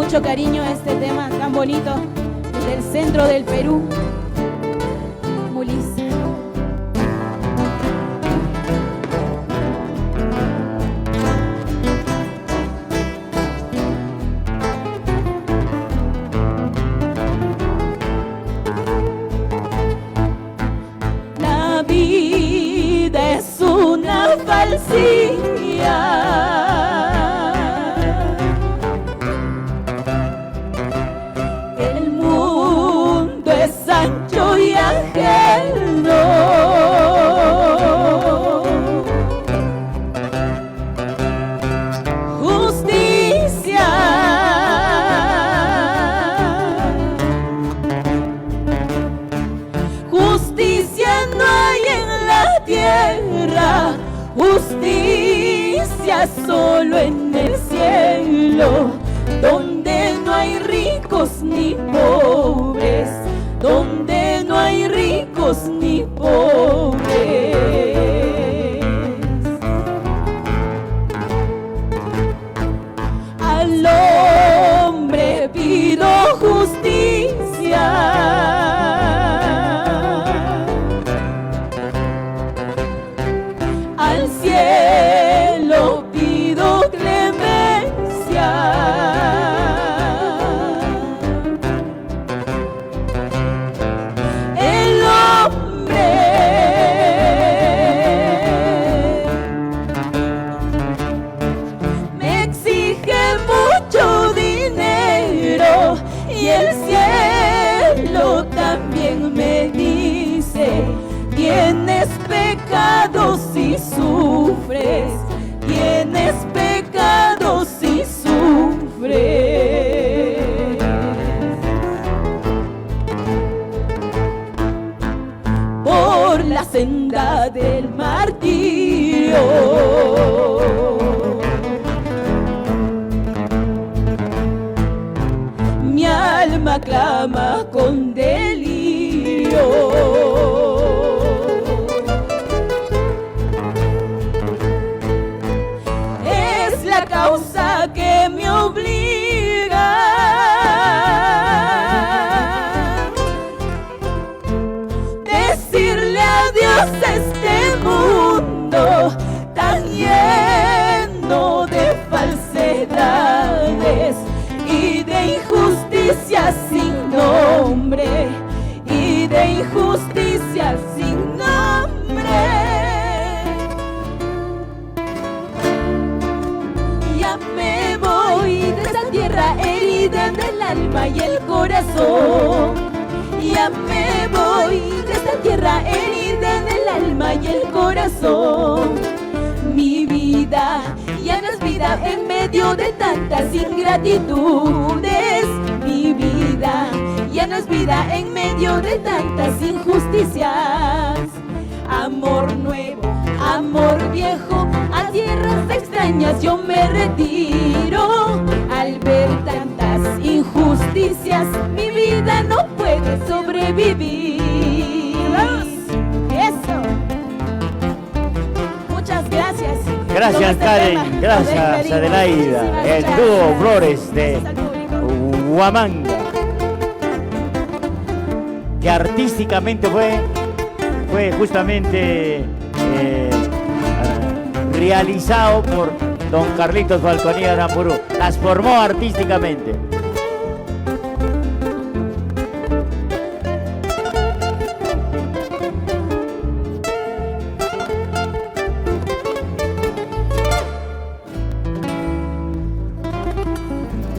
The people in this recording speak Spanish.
mucho cariño a este tema tan bonito del centro del Perú. Mulis. La vida es una falsía. Ancho y ajeno, justicia, justicia no hay en la tierra, justicia solo en el cielo, donde no hay ricos ni pobres, donde no hay ricos ni pobres. Al hombre pido justicia, al cielo pido clemencia. Y el cielo también me dice: tienes pecados y sufres, tienes pecados y sufres. Por la senda del martirio, mi alma clama con delirio. Es la causa que me obliga decirle adiós a este mundo tan lleno de falsedades y de injusticia sin nombre, y de injusticia sin nombre. Ya me voy de esta tierra herida en el alma y el corazón. Ya me voy de esta tierra herida en el alma y el corazón. Mi vida ya no es vida en medio de tantas ingratitudes. Mi vida ya no es vida en medio de tantas injusticias. Amor nuevo, amor viejo, a tierras extrañas yo me retiro. Al ver tantas injusticias, mi vida no puede sobrevivir. Eso. Muchas gracias. Gracias, Karen. Gracias, Adelaida. El dúo Flores de Huamanga, que artísticamente fue justamente realizado por don Carlitos Falconía Aramburu. Las formó artísticamente.